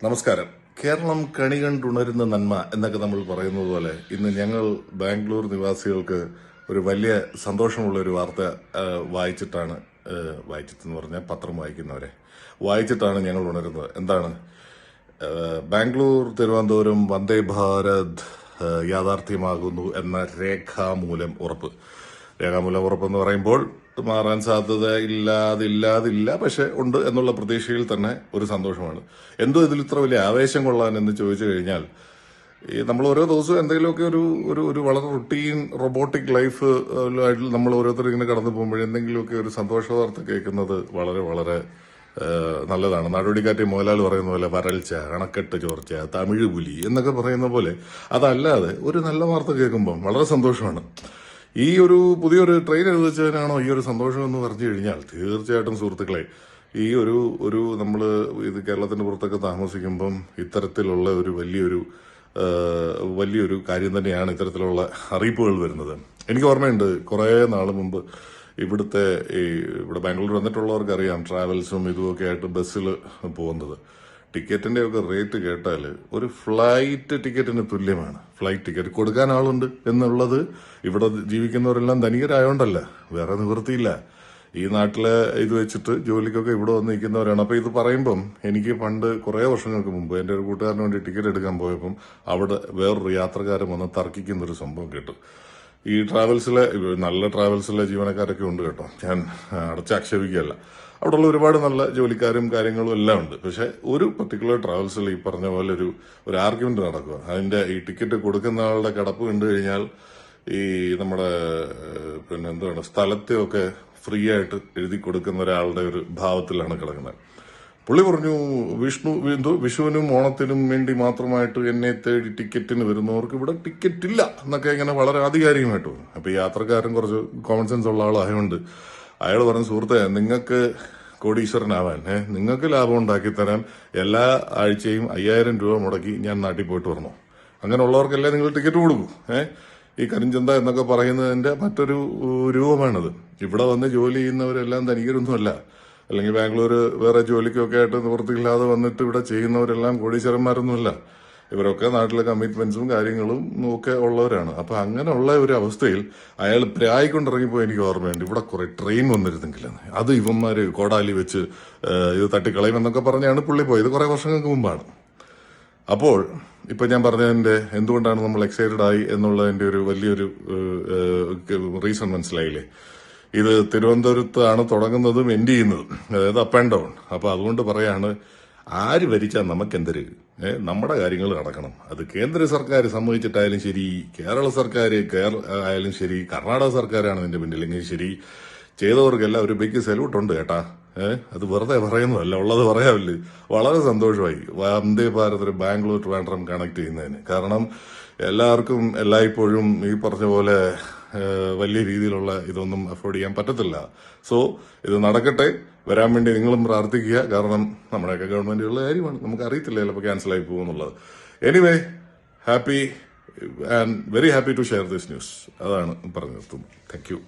നമസ്കാരം. കേരളം കണി കണ്ടുണരുന്ന നന്മ എന്നൊക്കെ നമ്മൾ പറയുന്നത് പോലെ ഇന്ന് ഞങ്ങൾ ബാംഗ്ലൂർ നിവാസികൾക്ക് ഒരു വലിയ സന്തോഷമുള്ള ഒരു വാർത്ത വായിച്ചിട്ടെന്ന് പറഞ്ഞാൽ പത്രം വായിച്ചിട്ടാണ് ഞങ്ങൾ ഉണരുന്നത്. എന്താണ്? ബാംഗ്ലൂർ തിരുവനന്തപുരം വന്ദേ ഭാരത് യാഥാർത്ഥ്യമാകുന്നു എന്ന രേഖാമൂലം ഉറപ്പെന്ന് പറയുമ്പോൾ മാറാൻ സാധ്യത ഇല്ലാതില്ല, പക്ഷെ ഉണ്ട് എന്നുള്ള പ്രതീക്ഷയിൽ തന്നെ ഒരു സന്തോഷമാണ്. എന്തോ ഇതിൽ ഇത്ര വലിയ ആവേശം കൊള്ളാൻ എന്ന് ചോദിച്ചു കഴിഞ്ഞാൽ, നമ്മൾ ഓരോ ദിവസവും എന്തെങ്കിലുമൊക്കെ ഒരു വളരെ റുട്ടീൻ റോബോട്ടിക് ലൈഫ് നമ്മൾ ഓരോരുത്തർ ഇങ്ങനെ കടന്നു പോകുമ്പോൾ എന്തെങ്കിലുമൊക്കെ ഒരു സന്തോഷ വാർത്ത കേൾക്കുന്നത് വളരെ വളരെ നല്ലതാണ്. നാടോടിക്കാറ്റ് മോഹൻലാൽ പറയുന്ന പോലെ വരൾച്ച, അണക്കെട്ട് ചോർച്ച, തമിഴ് പുലി എന്നൊക്കെ പറയുന്ന പോലെ അതല്ലാതെ ഒരു നല്ല വാർത്ത കേൾക്കുമ്പോൾ വളരെ സന്തോഷമാണ്. ഈ ഒരു പുതിയൊരു ട്രെയിൻ എഴുതിച്ചതിനാണോ ഈ ഒരു സന്തോഷം എന്ന് പറഞ്ഞു കഴിഞ്ഞാൽ, തീർച്ചയായിട്ടും സുഹൃത്തുക്കളെ, ഈ ഒരു നമ്മൾ ഇത് കേരളത്തിന്റെ പുറത്തൊക്കെ താമസിക്കുമ്പം ഇത്തരത്തിലുള്ള ഒരു വലിയൊരു കാര്യം തന്നെയാണ് ഇത്തരത്തിലുള്ള അറിയിപ്പുകൾ വരുന്നത്. എനിക്ക് ഓർമ്മയുണ്ട്, കുറെ നാൾ മുമ്പ് ഇവിടെ ബാംഗ്ലൂർ വന്നിട്ടുള്ളവർക്ക് അറിയാം, ട്രാവൽസും ഇതുമൊക്കെ ആയിട്ട് ബസ്സിൽ പോകുന്നത്. ടിക്കറ്റിന്റെ ഒക്കെ റേറ്റ് കേട്ടാൽ ഒരു ഫ്ലൈറ്റ് ടിക്കറ്റിന് തുല്യമാണ്. ഫ്ലൈറ്റ് ടിക്കറ്റ് കൊടുക്കാൻ ആളുണ്ട് എന്നുള്ളത് ഇവിടെ ജീവിക്കുന്നവരെല്ലാം ധനികരായോണ്ടല്ല, വേറെ നിവൃത്തിയില്ല. ഈ നാട്ടിലെ ഇത് വെച്ചിട്ട് ജോലിക്കൊക്കെ ഇവിടെ വന്ന് നിൽക്കുന്നവരാണ്. അപ്പൊ ഇത് പറയുമ്പം എനിക്ക് പണ്ട് കുറെ വർഷങ്ങൾക്ക് മുമ്പ് എന്റെ ഒരു കൂട്ടുകാരന് വേണ്ടി ടിക്കറ്റ് എടുക്കാൻ പോയപ്പം അവിടെ വേറൊരു യാത്രക്കാരൻ വന്ന് തർക്കിക്കുന്ന ഒരു സംഭവം കേട്ടു. ഈ നല്ല ട്രാവൽസിലെ ജീവനക്കാരൊക്കെ ഉണ്ട് കേട്ടോ, ഞാൻ അടച്ചാക്ഷേപിക്കുകയല്ല. അവിടെയുള്ള ഒരുപാട് നല്ല ജോലിക്കാരും കാര്യങ്ങളും എല്ലാം ഉണ്ട്. പക്ഷെ ഒരു പർട്ടിക്കുലർ ട്രാവൽസിൽ ഈ പറഞ്ഞ പോലെ ഒരു ആർഗ്യുമെന്റ് നടക്കുക. അതിന്റെ ഈ ടിക്കറ്റ് കൊടുക്കുന്ന ആളുടെ കിടപ്പ് കണ്ടു കഴിഞ്ഞാൽ ഈ നമ്മുടെ സ്ഥലത്തെയൊക്കെ ഫ്രീ ആയിട്ട് എഴുതി കൊടുക്കുന്ന ഒരാളുടെ ഒരു ഭാവത്തിലാണ് കിടക്കുന്നത്. പുള്ളി പറഞ്ഞു, വിഷുവിനും ഓണത്തിനും വേണ്ടി മാത്രമായിട്ട് എന്നെ തേടി ടിക്കറ്റിന് വരുന്നവർക്ക് ഇവിടെ ടിക്കറ്റ് ഇല്ല എന്നൊക്കെ ഇങ്ങനെ വളരെ ആധികാരികമായിട്ട് പറഞ്ഞു. അപ്പൊ ഈ യാത്രക്കാരൻ കുറച്ച് കോമൺ സെൻസ് ഉള്ള ആളായതുകൊണ്ട് അയാൾ പറഞ്ഞു, സുഹൃത്തെ, നിങ്ങൾക്ക് കോടീശ്വരനാവാൻ, നിങ്ങൾക്ക് ലാഭം ഉണ്ടാക്കി തരാൻ എല്ലാ ആഴ്ചയും 5000 രൂപ മുടക്കി ഞാൻ നാട്ടിൽ പോയിട്ട് വരണോ? അങ്ങനെയുള്ളവർക്കല്ലേ നിങ്ങൾ ടിക്കറ്റ് കൊടുക്കൂ? ഈ കരിഞ്ചന്ത എന്നൊക്കെ പറയുന്നതിന്റെ മറ്റൊരു രൂപമാണത്. ഇവിടെ വന്ന് ജോലി ചെയ്യുന്നവരെല്ലാം ധനികരൊന്നുമല്ല, അല്ലെങ്കിൽ ബാംഗ്ലൂർ വേറെ ജോലിക്കൊക്കെ ആയിട്ട് നിവൃത്തിയില്ലാതെ വന്നിട്ട് ഇവിടെ ചെയ്യുന്നവരെല്ലാം കോടീശ്വരന്മാരൊന്നുമല്ല. ഇവരൊക്കെ നാട്ടിലെ കമ്മിറ്റ്മെന്റ്സും കാര്യങ്ങളും ഒക്കെ ഉള്ളവരാണ്. അപ്പൊ അങ്ങനെയുള്ള ഒരു അവസ്ഥയിൽ അയാൾ പ്രായിക്കൊണ്ടിറങ്ങിപ്പോ എനിക്ക് ഓർമ്മയുണ്ട്, ഇവിടെ കുറെ ട്രെയിൻ വന്നിരുന്നെങ്കിലെന്ന്. അത് ഇവന്മാര് കോടാലി വെച്ച് ഇത് തട്ടിക്കളയുമെന്നൊക്കെ പറഞ്ഞാണ് പുള്ളി പോയത്. കുറെ വർഷങ്ങൾക്ക് മുമ്പാണ്. അപ്പോൾ ഇപ്പൊ ഞാൻ പറഞ്ഞതിന്റെ എന്തുകൊണ്ടാണ് നമ്മൾ എക്സൈറ്റഡ് ആയി എന്നുള്ളതിന്റെ ഒരു വലിയൊരു റീസൺ മനസ്സിലായില്ലേ? ഇത് തിരുവനന്തപുരത്താണ് തുടങ്ങുന്നതും എൻഡ് ചെയ്യുന്നതും, അതായത് അപ്പ് ആൻഡ് ഡൗൺ. അപ്പൊ അതുകൊണ്ട് പറയാണ്, ആര് ഭരിച്ചാൽ നമുക്കെന്തര്? നമ്മുടെ കാര്യങ്ങൾ നടക്കണം. അത് കേന്ദ്ര സർക്കാർ സമ്മതിച്ചിട്ടായാലും ശരി, കേരള സർക്കാർ ആയാലും ശരി, കർണാടക സർക്കാരാണ് ഇതിന്റെ പിന്നിലെങ്കിൽ ശരി, ചെയ്തവർക്കെല്ലാം ഒരു ബിഗ് സല്യൂട്ട് ഉണ്ട് കേട്ടാ. അത് വെറുതെ പറയുന്നതല്ല, ഉള്ളത് പറയാവില്ലേ. വളരെ സന്തോഷമായി വന്ദേ ഭാരത് ബാംഗ്ലൂർ ട്രിവാൻഡ്രം കണക്ട് ചെയ്യുന്നതിന്. കാരണം എല്ലാവർക്കും എല്ലായ്പ്പോഴും ഈ പറഞ്ഞ പോലെ വലിയ രീതിയിലുള്ള ഇതൊന്നും അഫോർഡ് ചെയ്യാൻ പറ്റത്തില്ല. സോ ഇത് നടക്കട്ടെ, വരാൻ വേണ്ടി നിങ്ങളും പ്രാർത്ഥിക്കുക. കാരണം നമ്മുടെയൊക്കെ ഗവൺമെന്റുകളുടെ കാര്യമാണ്, നമുക്ക് അറിയത്തില്ല ചിലപ്പോൾ ക്യാൻസൽ ആയി പോകുന്നുള്ളത്. Anyway, happy and very happy to share this news. അതാണ് പറഞ്ഞു നിർത്തുന്നത്. Thank U.